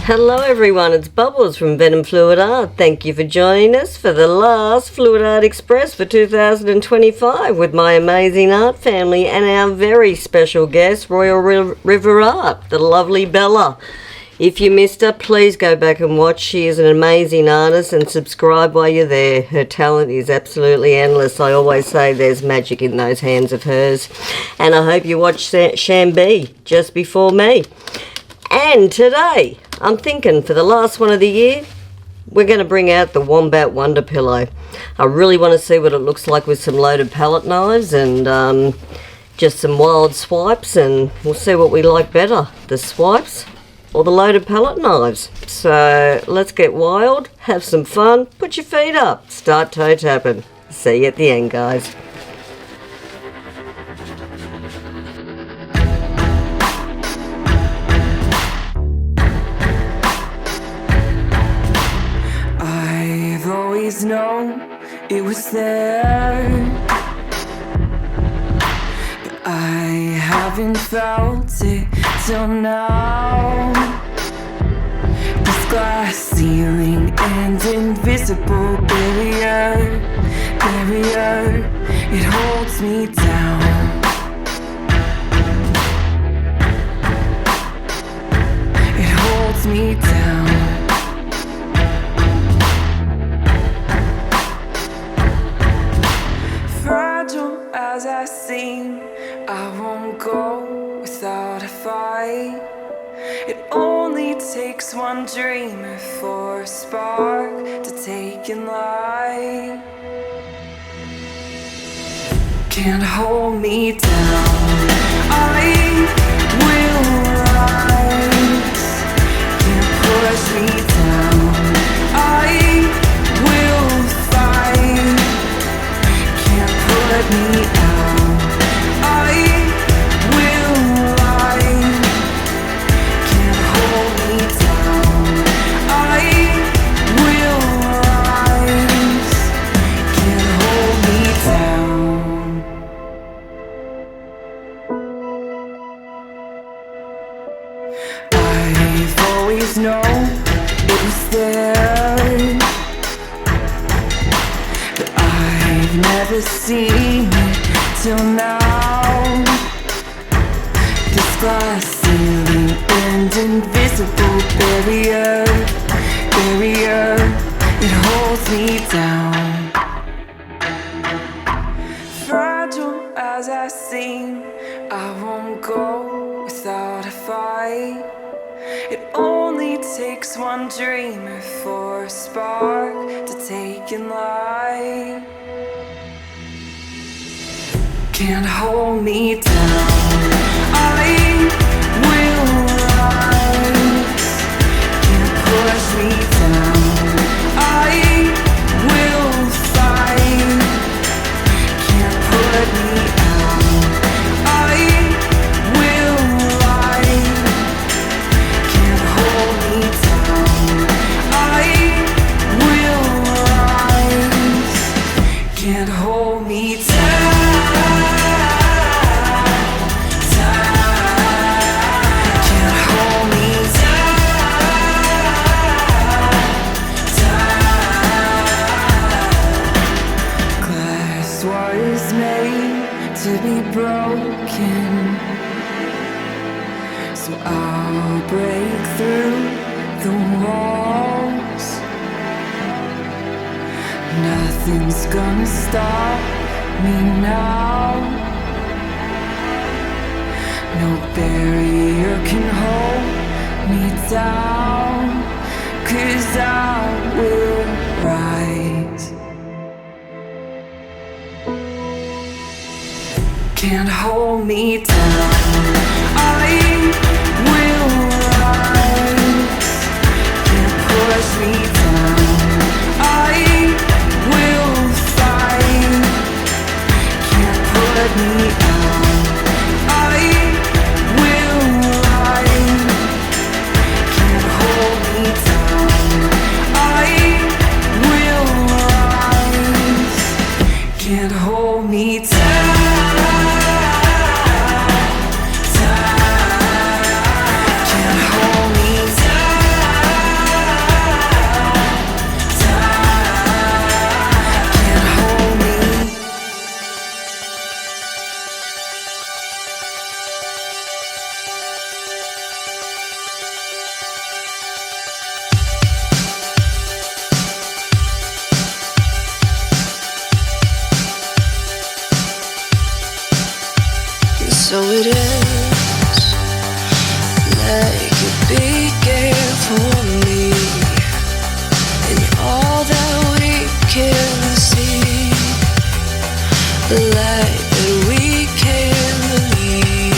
Hello everyone, it's Bubbles from venomfluidart. Thank you for joining us for the last Fluid Art Express for 2025 with my amazing art family and our very special guest, RoyalRiverArt, the lovely Bella. If you missed her, please go back and watch. She is an amazing artist and subscribe while you're there. Her talent is absolutely endless. I always say there's magic in those hands of hers. And I hope you watched Shambi just before me. And today, I'm thinking for the last one of the year, we're going to bring out the Wombat Wonder Pillow. I really want to see what it looks like with some loaded palette knives and just some wild swipes, and we'll see what we like better, the swipes or the loaded palette knives. So let's get wild, have some fun, put your feet up, start toe tapping. See you at the end, guys. Always know it was there, but I haven't felt it till now. This glass ceiling and invisible barrier, it holds me down. It holds me down. As I seem, I won't go without a fight. It only takes one dreamer for a spark to take in light. Can't hold me down, I will rise. Can't push me down, I will fight. Can't put me out, I will lie. Can't hold me down, I will rise. Can't hold me down. I've always known it was there, but I've never seen it till now. This glass ceiling and invisible barrier, it holds me down. Fragile as I seem, I won't go without a fight. It only takes one dreamer for a spark to take in light. Can't hold me down, I will rise. Can't push me down, I will fight. Can't put me out, I will lie. Can't hold me down, I will rise. Can't hold me down. To be broken, so I'll break through the walls. Nothing's gonna stop me now. No barrier can hold me down, 'cause I will rise. Can't hold me down, I will rise. Can't push me down, I will fight. Can't put me out, I will lie. Can't hold me down, I will rise. Can't hold me down. for me, and all that we can see, the light that we can believe.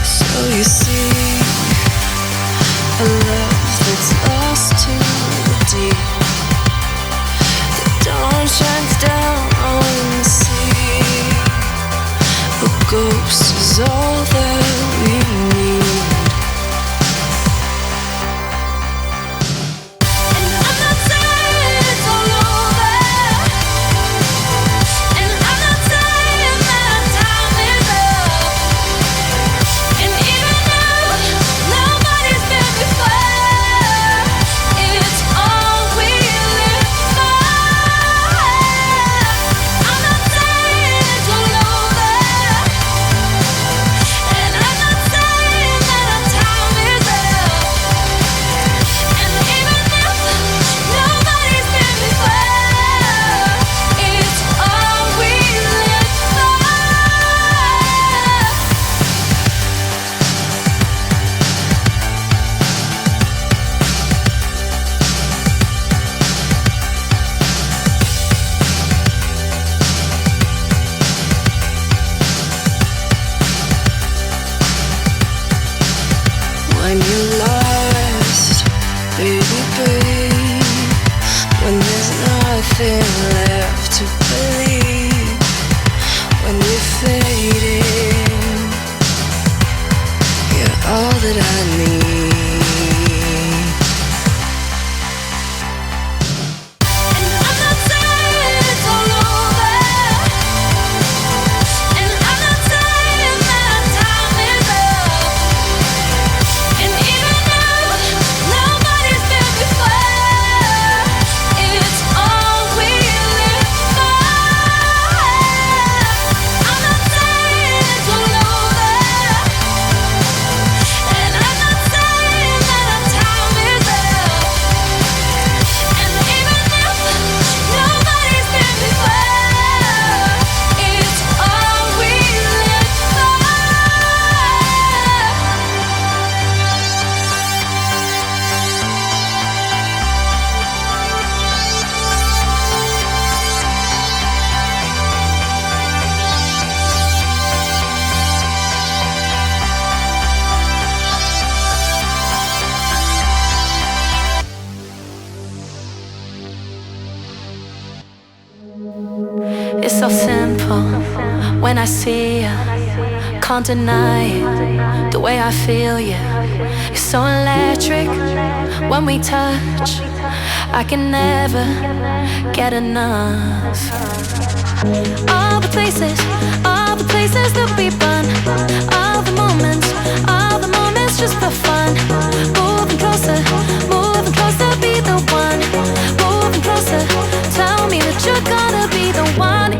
So you see, a love that's lost to the deep. The dawn shines down on the sea. A ghost is all that we need. And I'm not saying it's all over, and I'm not saying that our time is up. And even though nobody's been before, it's all we live for. I'm not saying it's all over, and I'm not saying that our time is up. And even though nobody's been before, it's all we live for. When you're lost, baby, babe, when there's nothing left to believe, when you're fading, you're all that I need. And I'm not saying it's all over, and I'm not saying that our time is up. And even though nobody's been before, it's all we live for. I'm not saying it's all over, and I'm not saying that our time is up. And even though nobody's been before, it's all we live for. It's so simple when I see you. Can't deny it, the way I feel you. You're so electric when we touch. I can never get enough. All the places that we've run, all the moments just for fun. Moving closer, be the one. Moving closer, tell me that you're gonna be the one.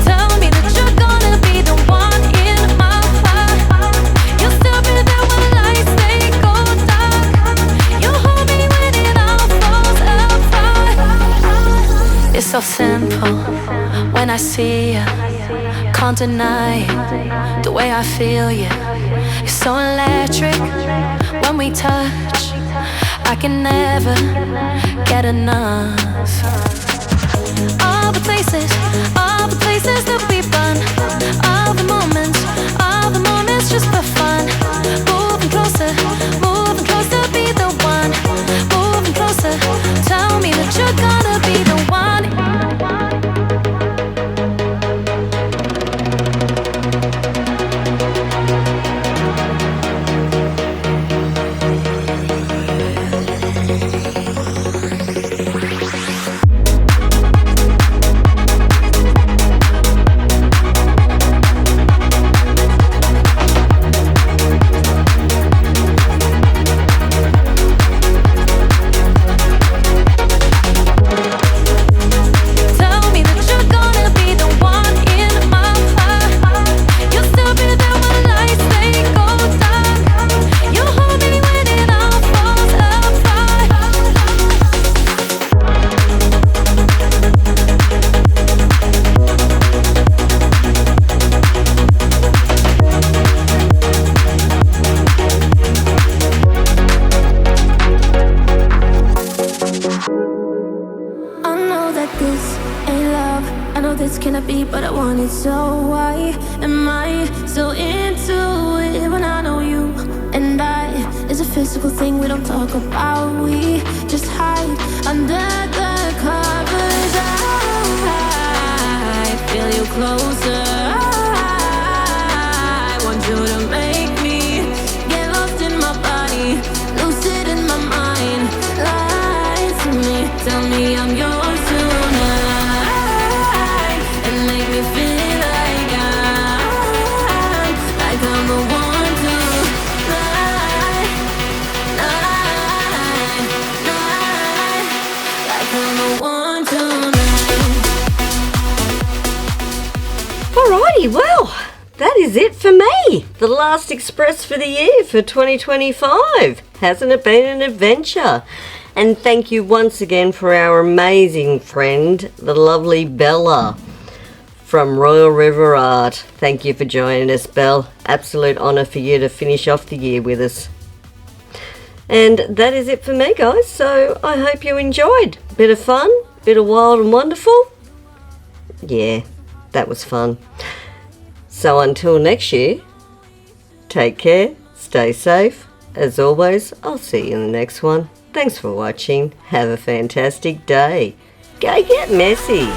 Tell me that you're gonna be the one in my heart. You'll still be there when lights they go dark. You'll hold me when it all falls apart. It's so simple when I see you. Can't deny it, the way I feel you. You're so electric when we touch. I can never get enough. All the places that we've run, all the moments just for fun. Moving closer, be the one. Moving closer, tell me that you're gonna be the one. gonna be, but I want it so. Why am I so into it when I know you and I is a physical thing we don't talk about? We just hide under the covers. I feel you closer. I want you to make me get lost in my body, lucid in my mind. Lie to me, tell me I'm yours tonight, and make me feel like I'm the one to lie, like I'm the one tonight. Alrighty, well, that is it for me. The last Express for the year for 2025. Hasn't it been an adventure? And thank you once again for our amazing friend, the lovely Bella from RoyalRiverArt. Thank you for joining us, Belle. Absolute honour for you to finish off the year with us. And that is it for me, guys. So I hope you enjoyed. Bit of fun, bit of wild and wonderful. Yeah, that was fun. So until next year, take care, stay safe. As always, I'll see you in the next one. Thanks for watching. Have a fantastic day. Go get messy.